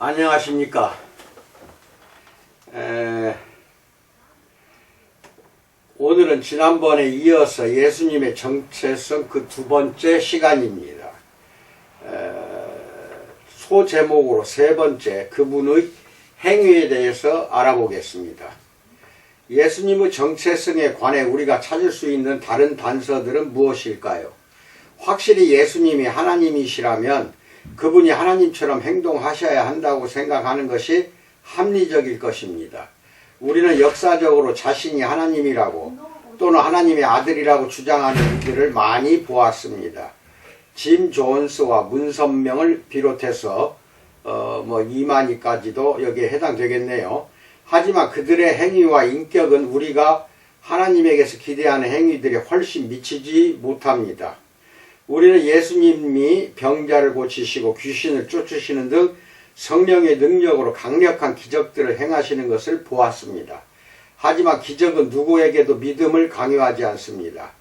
안녕하십니까. 오늘은 지난번에 이어서 예수님의 정체성 그 두 번째 시간입니다. 소제목으로 세 번째, 그분의 행위에 대해서 알아보겠습니다. 예수님의 정체성에 관해 우리가 찾을 수 있는 다른 단서들은 무엇일까요? 확실히 예수님이 하나님이시라면 그분이 하나님처럼 행동하셔야 한다고 생각하는 것이 합리적일 것입니다. 우리는 역사적으로 자신이 하나님이라고 또는 하나님의 아들이라고 주장하는 이들을 많이 보았습니다. 짐 존스와 문선명을 비롯해서 이만희까지도 여기에 해당되겠네요. 하지만 그들의 행위와 인격은 우리가 하나님에게서 기대하는 행위들이 훨씬 미치지 못합니다. 우리는 예수님이 병자를 고치시고 귀신을 쫓으시는 등 성령의 능력으로 강력한 기적들을 행하시는 것을 보았습니다. 하지만 기적은 누구에게도 믿음을 강요하지 않습니다.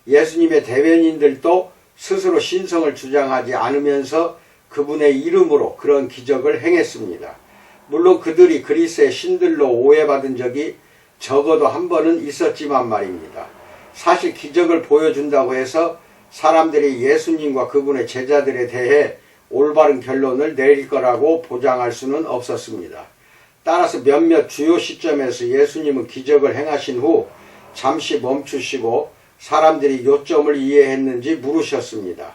예수님의 대변인들도 스스로 신성을 주장하지 않으면서 그분의 이름으로 그런 기적을 행했습니다. 물론 그들이 그리스의 신들로 오해받은 적이 적어도 한 번은 있었지만 말입니다. 사실 기적을 보여준다고 해서 사람들이 예수님과 그분의 제자들에 대해 올바른 결론을 내릴 거라고 보장할 수는 없었습니다. 따라서 몇몇 주요 시점에서 예수님은 기적을 행하신 후 잠시 멈추시고 사람들이 요점을 이해했는지 물으셨습니다.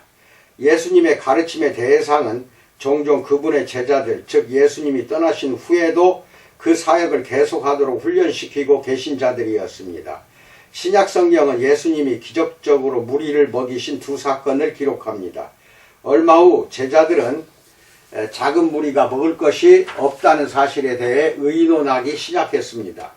예수님의 가르침의 대상은 종종 그분의 제자들, 즉 예수님이 떠나신 후에도 그 사역을 계속하도록 훈련시키고 계신 자들이었습니다. 신약 성경은 예수님이 기적적으로 무리를 먹이신 두 사건을 기록합니다. 얼마 후 제자들은 작은 무리가 먹을 것이 없다는 사실에 대해 의논하기 시작했습니다.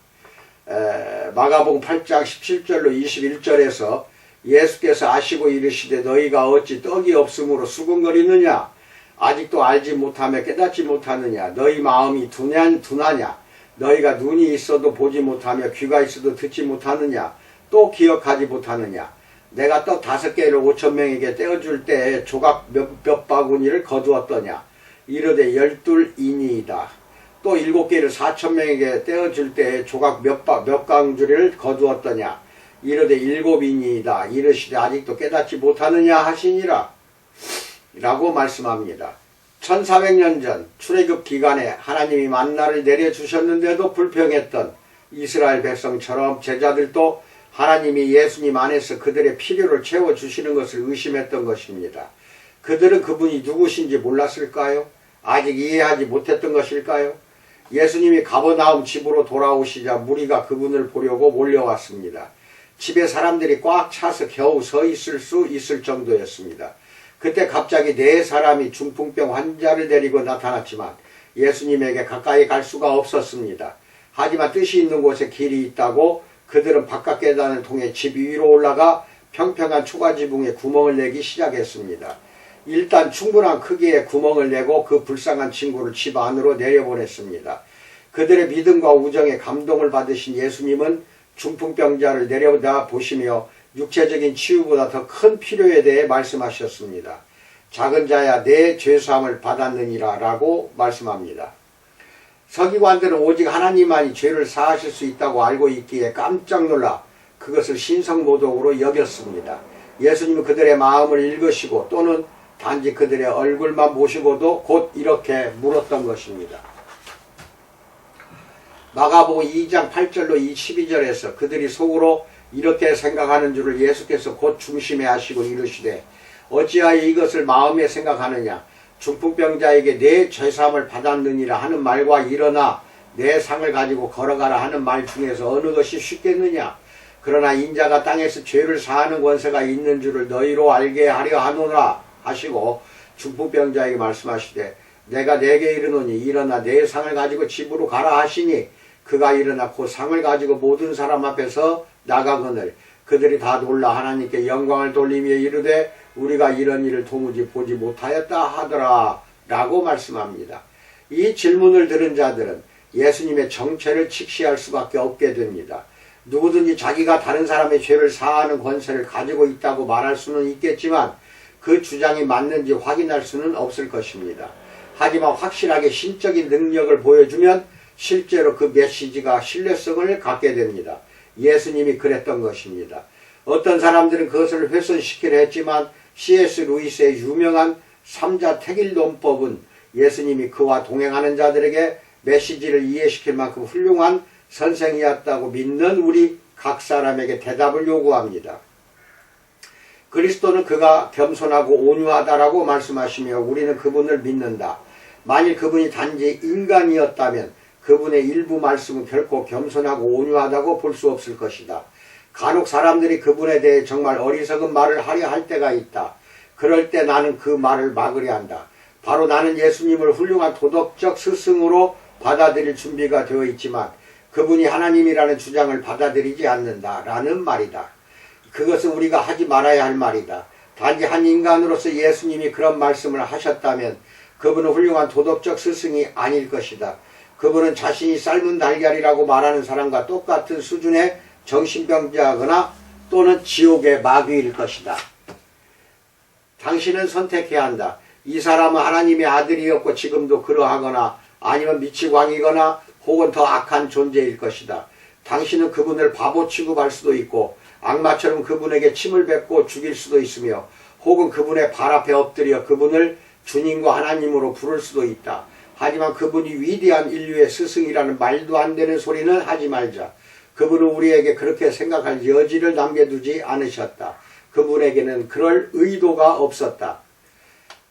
마가복음 8장 17절로 21절에서 예수께서 아시고 이르시되 너희가 어찌 떡이 없으므로 수군거리느냐? 아직도 알지 못하며 깨닫지 못하느냐? 너희 마음이 둔하냐? 너희가 눈이 있어도 보지 못하며 귀가 있어도 듣지 못하느냐? 또 기억하지 못하느냐? 내가 떡 5개를 5,000명에게 떼어줄 때에 조각 몇 바구니를 거두었더냐? 이르되 12이니이다. 또 7개를 4,000명에게 떼어줄 때에 조각 몇 강주리를 거두었더냐? 이르되 7이니이다. 이르시되 아직도 깨닫지 못하느냐 하시니라. 라고 말씀합니다. 1400년 전 출애굽 기간에 하나님이 만나를 내려주셨는데도 불평했던 이스라엘 백성처럼 제자들도 하나님이 예수님 안에서 그들의 필요를 채워주시는 것을 의심했던 것입니다. 그들은 그분이 누구신지 몰랐을까요? 아직 이해하지 못했던 것일까요? 예수님이 가버나움 집으로 돌아오시자 무리가 그분을 보려고 몰려왔습니다. 집에 사람들이 꽉 차서 겨우 서 있을 수 있을 정도였습니다. 그때 갑자기 4사람이 중풍병 환자를 데리고 나타났지만 예수님에게 가까이 갈 수가 없었습니다. 하지만 뜻이 있는 곳에 길이 있다고 그들은 바깥 계단을 통해 집 위로 올라가 평평한 초가지붕에 구멍을 내기 시작했습니다. 일단 충분한 크기의 구멍을 내고 그 불쌍한 친구를 집 안으로 내려보냈습니다. 그들의 믿음과 우정에 감동을 받으신 예수님은 중풍병자를 내려다 보시며 육체적인 치유보다 더 큰 필요에 대해 말씀하셨습니다. 작은 자야 내 죄사함을 받았느니라 라고 말씀합니다. 서기관들은 오직 하나님만이 죄를 사하실 수 있다고 알고 있기에 깜짝 놀라 그것을 신성모독으로 여겼습니다. 예수님은 그들의 마음을 읽으시고 또는 단지 그들의 얼굴만 보시고도 곧 이렇게 물었던 것입니다. 마가복음 2장 8절로 12절에서 그들이 속으로 이렇게 생각하는 줄을 예수께서 곧 중심에 하시고 이르시되 어찌하여 이것을 마음에 생각하느냐? 중풍병자에게 내 죄사함을 받았느니라 하는 말과 일어나 내 상을 가지고 걸어가라 하는 말 중에서 어느 것이 쉽겠느냐? 그러나 인자가 땅에서 죄를 사하는 권세가 있는 줄을 너희로 알게 하려 하노라 하시고 중풍병자에게 말씀하시되 내가 내게 이르노니 일어나 내 상을 가지고 집으로 가라 하시니 그가 일어나 그 상을 가지고 모든 사람 앞에서 나가거늘 그들이 다 놀라 하나님께 영광을 돌리며 이르되 우리가 이런 일을 도무지 보지 못하였다 하더라 라고 말씀합니다. 이 질문을 들은 자들은 예수님의 정체를 직시할 수밖에 없게 됩니다. 누구든지 자기가 다른 사람의 죄를 사하는 권세를 가지고 있다고 말할 수는 있겠지만 그 주장이 맞는지 확인할 수는 없을 것입니다. 하지만 확실하게 신적인 능력을 보여주면 실제로 그 메시지가 신뢰성을 갖게 됩니다. 예수님이 그랬던 것입니다. 어떤 사람들은 그것을 훼손시키려 했지만 C.S. 루이스의 유명한 3자 택일론법은 예수님이 그와 동행하는 자들에게 메시지를 이해시킬 만큼 훌륭한 선생이었다고 믿는 우리 각 사람에게 대답을 요구합니다. 그리스도는 그가 겸손하고 온유하다라고 말씀하시며 우리는 그분을 믿는다. 만일 그분이 단지 인간이었다면 그분의 일부 말씀은 결코 겸손하고 온유하다고 볼 수 없을 것이다. 간혹 사람들이 그분에 대해 정말 어리석은 말을 하려 할 때가 있다. 그럴 때 나는 그 말을 막으려 한다. 바로 나는 예수님을 훌륭한 도덕적 스승으로 받아들일 준비가 되어 있지만 그분이 하나님이라는 주장을 받아들이지 않는다 라는 말이다. 그것은 우리가 하지 말아야 할 말이다. 단지 한 인간으로서 예수님이 그런 말씀을 하셨다면 그분은 훌륭한 도덕적 스승이 아닐 것이다. 그분은 자신이 삶은 달걀이라고 말하는 사람과 똑같은 수준의 정신병자거나 또는 지옥의 마귀일 것이다. 당신은 선택해야 한다. 이 사람은 하나님의 아들이었고 지금도 그러하거나 아니면 미치광이거나 혹은 더 악한 존재일 것이다. 당신은 그분을 바보 취급할 수도 있고 악마처럼 그분에게 침을 뱉고 죽일 수도 있으며 혹은 그분의 발 앞에 엎드려 그분을 주님과 하나님으로 부를 수도 있다. 하지만 그분이 위대한 인류의 스승이라는 말도 안 되는 소리는 하지 말자. 그분은 우리에게 그렇게 생각할 여지를 남겨두지 않으셨다. 그분에게는 그럴 의도가 없었다.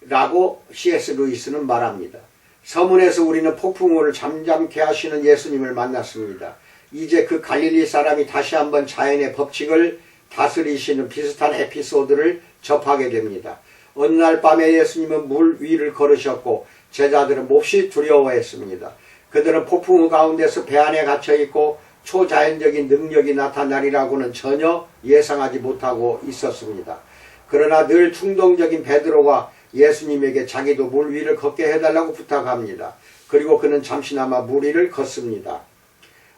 라고 C.S. 루이스는 말합니다. 서문에서 우리는 폭풍우를 잠잠케 하시는 예수님을 만났습니다. 이제 그 갈릴리 사람이 다시 한번 자연의 법칙을 다스리시는 비슷한 에피소드를 접하게 됩니다. 어느 날 밤에 예수님은 물 위를 걸으셨고 제자들은 몹시 두려워했습니다. 그들은 폭풍우 가운데서 배 안에 갇혀있고 초자연적인 능력이 나타나리라고는 전혀 예상하지 못하고 있었습니다. 그러나 늘 충동적인 베드로가 예수님에게 자기도 물 위를 걷게 해달라고 부탁합니다. 그리고 그는 잠시나마 물 위를 걷습니다.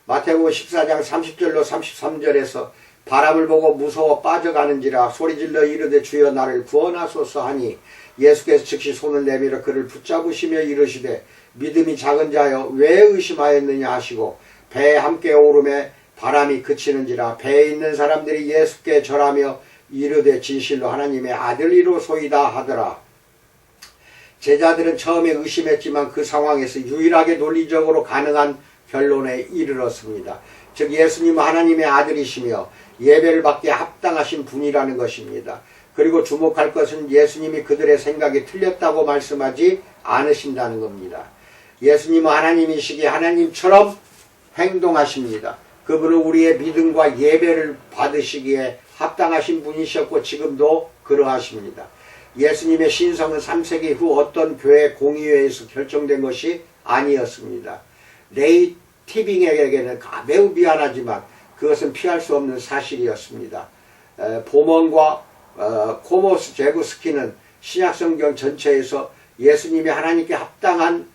마태복음 14장 30절로 33절에서 바람을 보고 무서워 빠져가는지라 소리질러 이르되 주여 나를 구원하소서 하니 예수께서 즉시 손을 내밀어 그를 붙잡으시며 이르시되 믿음이 작은 자여 왜 의심하였느냐 하시고 배에 함께 오름에 바람이 그치는지라 배에 있는 사람들이 예수께 절하며 이르되 진실로 하나님의 아들이로소이다 하더라. 제자들은 처음에 의심했지만 그 상황에서 유일하게 논리적으로 가능한 결론에 이르렀습니다. 즉 예수님은 하나님의 아들이시며 예배를 받기에 합당하신 분이라는 것입니다. 그리고 주목할 것은 예수님이 그들의 생각이 틀렸다고 말씀하지 않으신다는 겁니다. 예수님은 하나님이시기에 하나님처럼 행동하십니다. 그분은 우리의 믿음과 예배를 받으시기에 합당하신 분이셨고 지금도 그러하십니다. 예수님의 신성은 3세기 후 어떤 교회 공의회에서 결정된 것이 아니었습니다. 레이 티빙에게는 매우 미안하지만 그것은 피할 수 없는 사실이었습니다. 보먼과 코모스 제구스키는 신약성경 전체에서 예수님이 하나님께 합당한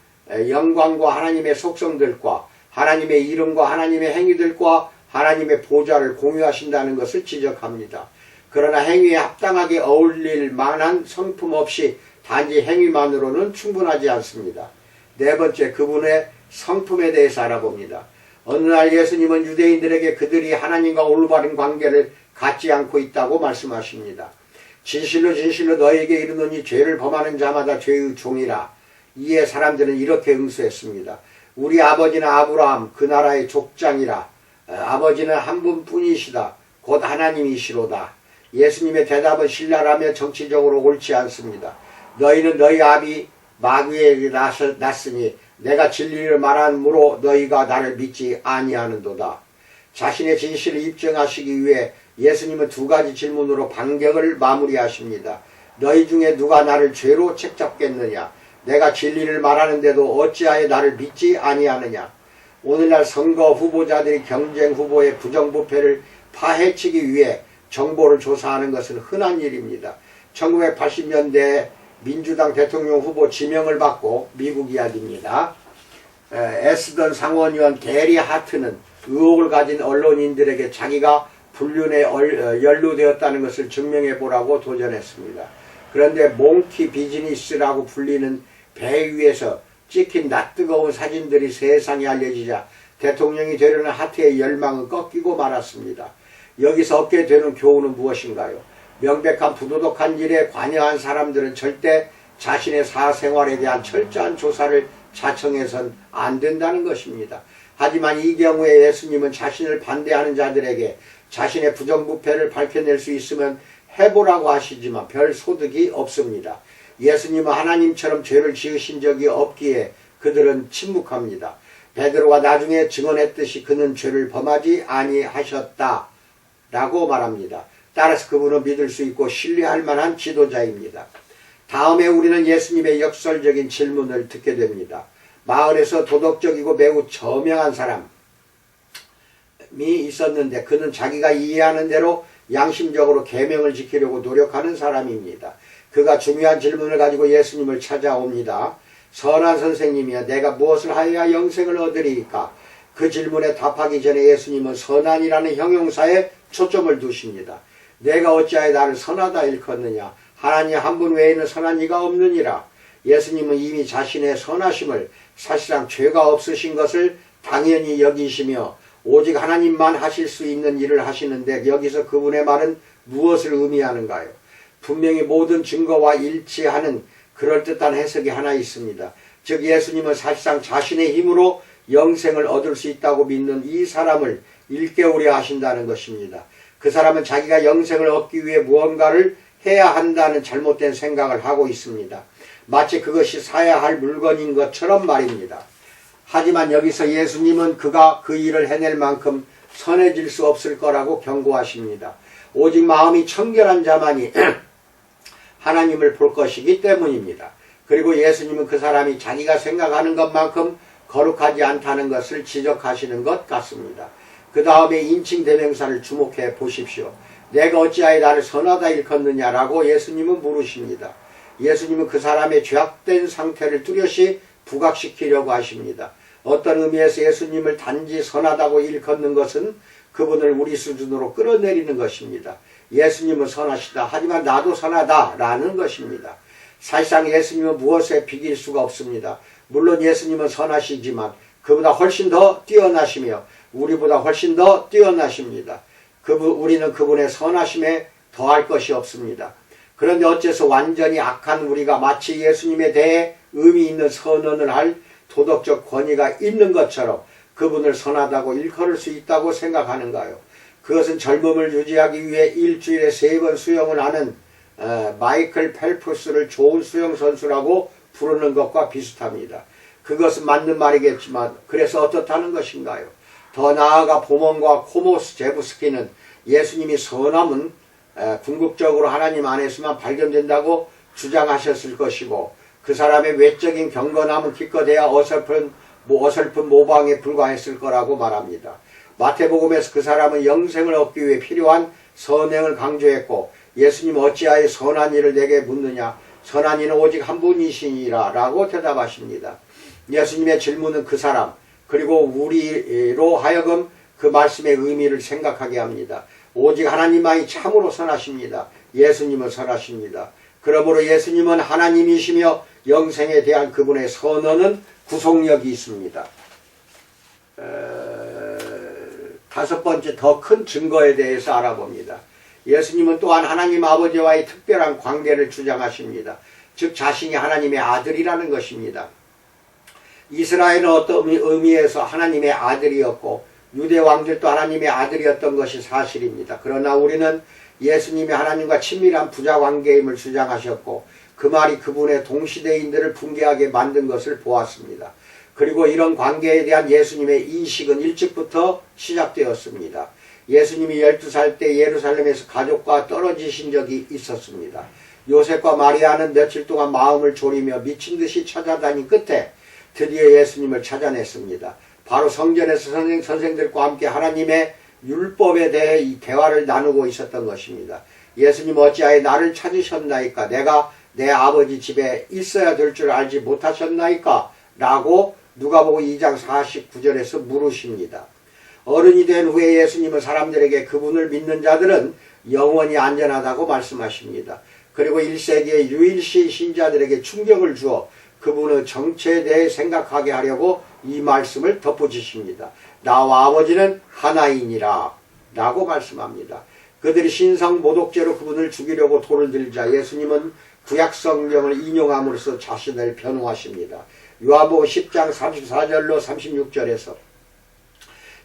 영광과 하나님의 속성들과 하나님의 이름과 하나님의 행위들과 하나님의 보좌를 공유하신다는 것을 지적합니다. 그러나 행위에 합당하게 어울릴 만한 성품 없이 단지 행위만으로는 충분하지 않습니다. 네 번째, 그분의 성품에 대해서 알아봅니다. 어느 날 예수님은 유대인들에게 그들이 하나님과 올바른 관계를 갖지 않고 있다고 말씀하십니다. 진실로 진실로 너에게 이르노니 죄를 범하는 자마다 죄의 종이라. 이에 사람들은 이렇게 응수했습니다. 우리 아버지는 아브라함 그 나라의 족장이라. 아버지는 한 분뿐이시다. 곧 하나님이시로다. 예수님의 대답은 신랄하며 정치적으로 옳지 않습니다. 너희는 너희 아비 마귀에게 났으니 내가 진리를 말함으로 너희가 나를 믿지 아니하는도다. 자신의 진실을 입증하시기 위해 예수님은 두 가지 질문으로 반격을 마무리하십니다. 너희 중에 누가 나를 죄로 책잡겠느냐? 내가 진리를 말하는데도 어찌하여 나를 믿지 아니하느냐? 오늘날 선거 후보자들이 경쟁 후보의 부정부패를 파헤치기 위해 정보를 조사하는 것은 흔한 일입니다. 1980년대에 민주당 대통령 후보 지명을 받고 미국 이야기입니다. 애쓰던 상원의원 게리 하트는 의혹을 가진 언론인들에게 자기가 불륜에 연루되었다는 것을 증명해 보라고 도전했습니다. 그런데 몽키 비즈니스라고 불리는 배 위에서 찍힌 낯뜨거운 사진들이 세상에 알려지자 대통령이 되려는 하트의 열망은 꺾이고 말았습니다. 여기서 얻게 되는 교훈은 무엇인가요? 명백한 부도덕한 일에 관여한 사람들은 절대 자신의 사생활에 대한 철저한 조사를 자청해선 안 된다는 것입니다. 하지만 이 경우에 예수님은 자신을 반대하는 자들에게 자신의 부정부패를 밝혀낼 수 있으면 해보라고 하시지만 별 소득이 없습니다. 예수님은 하나님처럼 죄를 지으신 적이 없기에 그들은 침묵합니다. 베드로가 나중에 증언했듯이 그는 죄를 범하지 아니하셨다 라고 말합니다. 따라서 그분은 믿을 수 있고 신뢰할 만한 지도자입니다. 다음에 우리는 예수님의 역설적인 질문을 듣게 됩니다. 마을에서 도덕적이고 매우 저명한 사람이 있었는데 그는 자기가 이해하는 대로 양심적으로 계명을 지키려고 노력하는 사람입니다. 그가 중요한 질문을 가지고 예수님을 찾아옵니다. 선한 선생님이여, 내가 무엇을 하여야 영생을 얻으리이까? 그 질문에 답하기 전에 예수님은 선한이라는 형용사에 초점을 두십니다. 내가 어찌하여 나를 선하다 일컫느냐? 하나님 한 분 외에는 선한 이가 없느니라. 예수님은 이미 자신의 선하심을 사실상 죄가 없으신 것을 당연히 여기시며 오직 하나님만 하실 수 있는 일을 하시는데 여기서 그분의 말은 무엇을 의미하는가요? 분명히 모든 증거와 일치하는 그럴듯한 해석이 하나 있습니다. 즉 예수님은 사실상 자신의 힘으로 영생을 얻을 수 있다고 믿는 이 사람을 일깨우려 하신다는 것입니다. 그 사람은 자기가 영생을 얻기 위해 무언가를 해야 한다는 잘못된 생각을 하고 있습니다. 마치 그것이 사야 할 물건인 것처럼 말입니다. 하지만 여기서 예수님은 그가 그 일을 해낼 만큼 선해질 수 없을 거라고 경고하십니다. 오직 마음이 청결한 자만이 하나님을 볼 것이기 때문입니다. 그리고 예수님은 그 사람이 자기가 생각하는 것만큼 거룩하지 않다는 것을 지적하시는 것 같습니다. 그 다음에 인칭 대명사를 주목해 보십시오. 내가 어찌하여 나를 선하다 일컫느냐라고 예수님은 물으십니다. 예수님은 그 사람의 죄악된 상태를 뚜렷이 부각시키려고 하십니다. 어떤 의미에서 예수님을 단지 선하다고 일컫는 것은 그분을 우리 수준으로 끌어내리는 것입니다. 예수님은 선하시다. 하지만 나도 선하다 라는 것입니다. 사실상 예수님은 무엇에 비길 수가 없습니다. 물론 예수님은 선하시지만 그보다 훨씬 더 뛰어나시며 우리보다 훨씬 더 뛰어나십니다. 우리는 그분의 선하심에 더할 것이 없습니다. 그런데 어째서 완전히 악한 우리가 마치 예수님에 대해 의미 있는 선언을 할 도덕적 권위가 있는 것처럼 그분을 선하다고 일컬을 수 있다고 생각하는가요? 그것은 젊음을 유지하기 위해 일주일에 3번 수영을 하는 마이클 펠프스를 좋은 수영 선수라고 부르는 것과 비슷합니다. 그것은 맞는 말이겠지만 그래서 어떻다는 것인가요? 더 나아가 보몬과 코모스 제부스키는 예수님이 선함은 궁극적으로 하나님 안에서만 발견된다고 주장하셨을 것이고 그 사람의 외적인 경건함은 기껏해야 어설픈 모방에 불과했을 거라고 말합니다. 마태복음에서 그 사람은 영생을 얻기 위해 필요한 선행을 강조했고 예수님 어찌하여 선한 일을 내게 묻느냐? 선한 이는 오직 한 분이시니라 라고 대답하십니다. 예수님의 질문은 그 사람 그리고 우리로 하여금 그 말씀의 의미를 생각하게 합니다. 오직 하나님만이 참으로 선하십니다. 예수님은 선하십니다. 그러므로 예수님은 하나님이시며 영생에 대한 그분의 선언은 구속력이 있습니다. 5번째 더 큰 증거에 대해서 알아봅니다. 예수님은 또한 하나님 아버지와의 특별한 관계를 주장하십니다. 즉 자신이 하나님의 아들이라는 것입니다. 이스라엘은 어떤 의미에서 하나님의 아들이었고 유대 왕들도 하나님의 아들이었던 것이 사실입니다. 그러나 우리는 예수님이 하나님과 친밀한 부자관계임을 주장하셨고 그 말이 그분의 동시대인들을 붕괴하게 만든 것을 보았습니다. 그리고 이런 관계에 대한 예수님의 인식은 일찍부터 시작되었습니다. 예수님이 12살 때 예루살렘에서 가족과 떨어지신 적이 있었습니다. 요셉과 마리아는 며칠 동안 마음을 졸이며 미친 듯이 찾아다닌 끝에 드디어 예수님을 찾아냈습니다. 바로 성전에서 선생들과 함께 하나님의 율법에 대해 이 대화를 나누고 있었던 것입니다. 예수님 어찌하여 나를 찾으셨나이까? 내가 내 아버지 집에 있어야 될 줄 알지 못하셨나이까? 라고 누가복음 2장 49절에서 물으십니다. 어른이 된 후에 예수님은 사람들에게 그분을 믿는 자들은 영원히 안전하다고 말씀하십니다. 그리고 1세기의 유일시 신자들에게 충격을 주어 그분의 정체에 대해 생각하게 하려고 이 말씀을 덧붙이십니다. 나와 아버지는 하나이니라 라고 말씀합니다. 그들이 신성 모독죄로 그분을 죽이려고 돌을 들자 예수님은 구약 성경을 인용함으로써 자신을 변호하십니다. 요한복음 10장 34절로 36절에서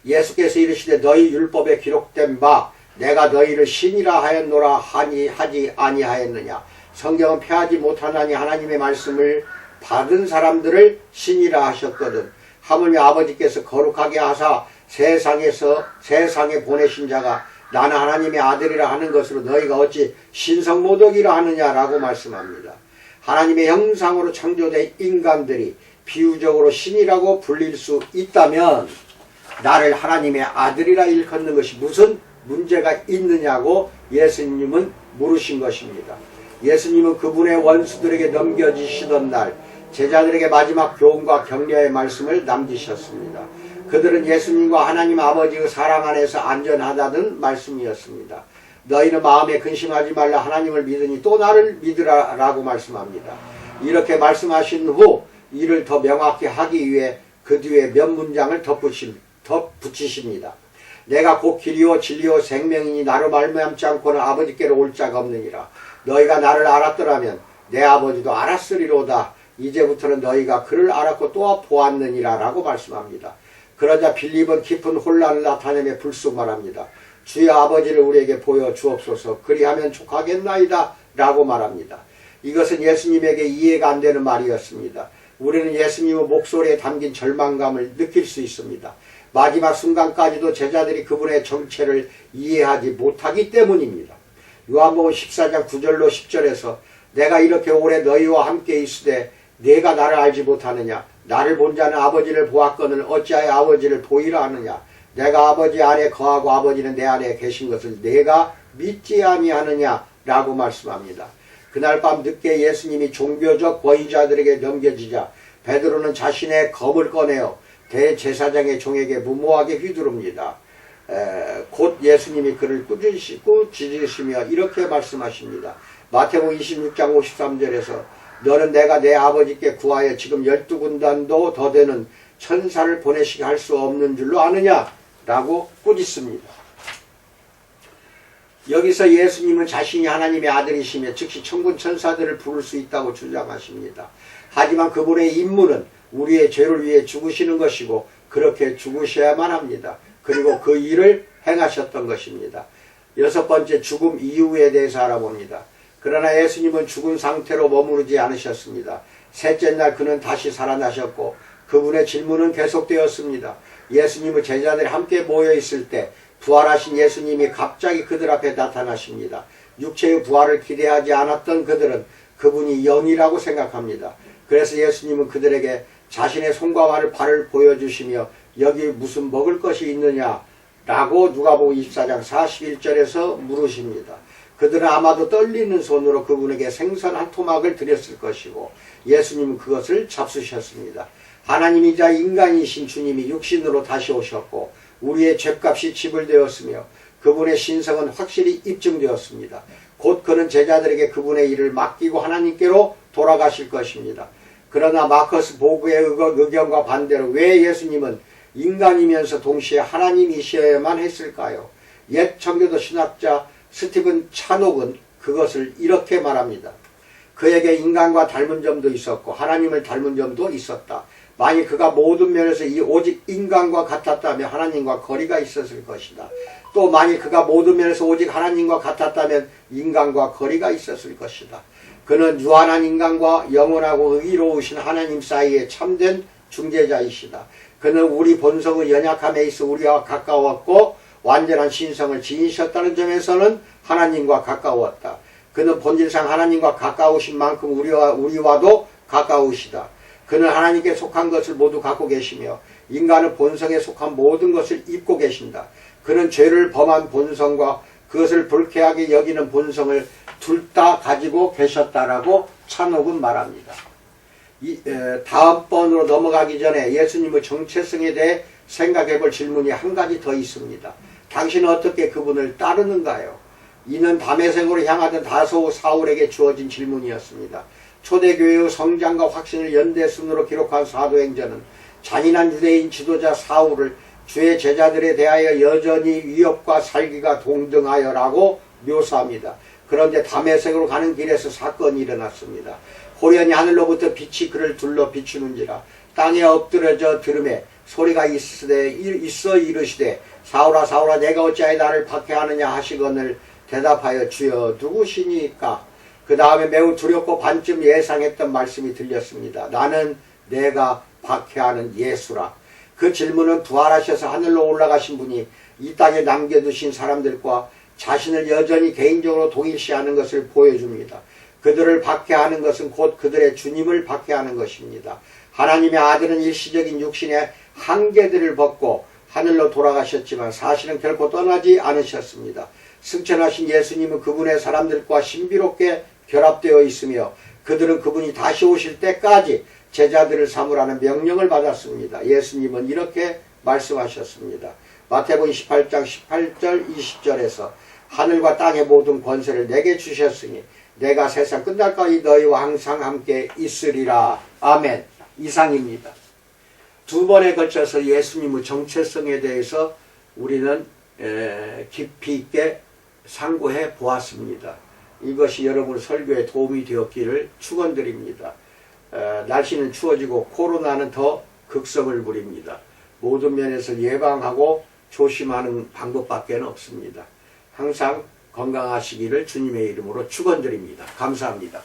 예수께서 이르시되 너희 율법에 기록된 바 내가 너희를 신이라 하였노라 하지 아니하였느냐. 성경은 패하지 못하나니 하나님의 말씀을 받은 사람들을 신이라 하셨거든. 하물며 아버지께서 거룩하게 하사 세상에 보내신 자가 나는 하나님의 아들이라 하는 것으로 너희가 어찌 신성모독이라 하느냐라고 말씀합니다. 하나님의 형상으로 창조된 인간들이 비유적으로 신이라고 불릴 수 있다면 나를 하나님의 아들이라 일컫는 것이 무슨 문제가 있느냐고 예수님은 물으신 것입니다. 예수님은 그분의 원수들에게 넘겨지시던 날 제자들에게 마지막 교훈과 격려의 말씀을 남기셨습니다. 그들은 예수님과 하나님 아버지의 사랑 안에서 안전하다는 말씀이었습니다. 너희는 마음에 근심하지 말라 하나님을 믿으니 또 나를 믿으라 라고 말씀합니다. 이렇게 말씀하신 후 이를 더 명확히 하기 위해 그 뒤에 몇 문장을 덧붙이십니다. 내가 곧 길이요 진리요 생명이니 나로 말미암지 않고는 아버지께로 올 자가 없느니라. 너희가 나를 알았더라면 내 아버지도 알았으리로다. 이제부터는 너희가 그를 알았고 또 보았느니라 라고 말씀합니다. 그러자 빌립은 깊은 혼란을 나타내며 불쑥 말합니다. 주의 아버지를 우리에게 보여 주옵소서. 그리하면 족하겠나이다 라고 말합니다. 이것은 예수님에게 이해가 안 되는 말이었습니다. 우리는 예수님의 목소리에 담긴 절망감을 느낄 수 있습니다. 마지막 순간까지도 제자들이 그분의 정체를 이해하지 못하기 때문입니다. 요한복음 14장 9절로 10절에서 내가 이렇게 오래 너희와 함께 있으되 네가 나를 알지 못하느냐. 나를 본 자는 아버지를 보았거늘 어찌하여 아버지를 보이라 하느냐. 내가 아버지 안에 거하고 아버지는 내 안에 계신 것을 내가 믿지 아니하느냐 라고 말씀합니다. 그날 밤 늦게 예수님이 종교적 권위자들에게 넘겨지자 베드로는 자신의 검을 꺼내어 대제사장의 종에게 무모하게 휘두릅니다. 곧 예수님이 그를 꾸짖으시며 이렇게 말씀하십니다. 마태복음 26장 53절에서 너는 내가 내 아버지께 구하여 지금 12군단도 더 되는 천사를 보내시게 할 수 없는 줄로 아느냐 라고 꾸짖습니다. 여기서 예수님은 자신이 하나님의 아들이시며 즉시 천군 천사들을 부를 수 있다고 주장하십니다. 하지만 그분의 임무는 우리의 죄를 위해 죽으시는 것이고 그렇게 죽으셔야만 합니다. 그리고 그 일을 행하셨던 것입니다. 여섯 번째, 죽음 이후에 대해서 알아봅니다. 그러나 예수님은 죽은 상태로 머무르지 않으셨습니다. 셋째 날 그는 다시 살아나셨고 그분의 질문은 계속되었습니다. 예수님의 제자들이 함께 모여있을 때 부활하신 예수님이 갑자기 그들 앞에 나타나십니다. 육체의 부활을 기대하지 않았던 그들은 그분이 영이라고 생각합니다. 그래서 예수님은 그들에게 자신의 손과 발을 보여주시며 여기 무슨 먹을 것이 있느냐 라고 누가복음 24장 41절에서 물으십니다. 그들은 아마도 떨리는 손으로 그분에게 생선 한 토막을 드렸을 것이고 예수님은 그것을 잡수셨습니다. 하나님이자 인간이신 주님이 육신으로 다시 오셨고 우리의 죗값이 지불되었으며 그분의 신성은 확실히 입증되었습니다. 곧 그는 제자들에게 그분의 일을 맡기고 하나님께로 돌아가실 것입니다. 그러나 마커스 보그의 의견과 반대로 왜 예수님은 인간이면서 동시에 하나님이셔야만 했을까요? 옛 청교도 신학자 스티븐 차녹은 그것을 이렇게 말합니다. 그에게 인간과 닮은 점도 있었고 하나님을 닮은 점도 있었다. 만일 그가 모든 면에서 오직 인간과 같았다면 하나님과 거리가 있었을 것이다. 또 만일 그가 모든 면에서 오직 하나님과 같았다면 인간과 거리가 있었을 것이다. 그는 유한한 인간과 영원하고 의로우신 하나님 사이에 참된 중재자이시다. 그는 우리 본성의 연약함에 있어 우리와 가까웠고 완전한 신성을 지니셨다는 점에서는 하나님과 가까웠다. 그는 본질상 하나님과 가까우신 만큼 우리와도 가까우시다. 그는 하나님께 속한 것을 모두 갖고 계시며 인간은 본성에 속한 모든 것을 입고 계신다. 그는 죄를 범한 본성과 그것을 불쾌하게 여기는 본성을 둘 다 가지고 계셨다라고 차녹은 말합니다. 다음번으로 넘어가기 전에 예수님의 정체성에 대해 생각해 볼 질문이 한 가지 더 있습니다. 당신은 어떻게 그분을 따르는가요? 이는 다메섹으로 향하던 다소 사울에게 주어진 질문이었습니다. 초대교회의 성장과 확신을 연대순으로 기록한 사도행전은 잔인한 유대인 지도자 사울을 주의 제자들에 대하여 여전히 위협과 살기가 동등하여라고 묘사합니다. 그런데 다메섹으로 가는 길에서 사건이 일어났습니다. 호련히 하늘로부터 빛이 그를 둘러 비추는지라 땅에 엎드려져 들음에 소리가 있어 이르시되 사울아 사울아 내가 어찌하여 나를 박해하느냐 하시거늘 대답하여 주여 누구시니까. 그 다음에 매우 두렵고 반쯤 예상했던 말씀이 들렸습니다. 나는 내가 박해하는 예수라. 그 질문은 부활하셔서 하늘로 올라가신 분이 이 땅에 남겨두신 사람들과 자신을 여전히 개인적으로 동일시하는 것을 보여줍니다. 그들을 박해하는 것은 곧 그들의 주님을 박해하는 것입니다. 하나님의 아들은 일시적인 육신의 한계들을 벗고 하늘로 돌아가셨지만 사실은 결코 떠나지 않으셨습니다. 승천하신 예수님은 그분의 사람들과 신비롭게 결합되어 있으며 그들은 그분이 다시 오실 때까지 제자들을 삼으라는 명령을 받았습니다. 예수님은 이렇게 말씀하셨습니다. 마태복음 18장 18절 20절에서 하늘과 땅의 모든 권세를 내게 주셨으니 내가 세상 끝날까지 너희와 항상 함께 있으리라. 아멘. 이상입니다. 두 번에 걸쳐서 예수님의 정체성에 대해서 우리는 깊이 있게 상고해 보았습니다. 이것이 여러분 설교에 도움이 되었기를 축원드립니다. 날씨는 추워지고 코로나는 더 극성을 부립니다. 모든 면에서 예방하고 조심하는 방법밖에 없습니다. 항상 건강하시기를 주님의 이름으로 축원드립니다. 감사합니다.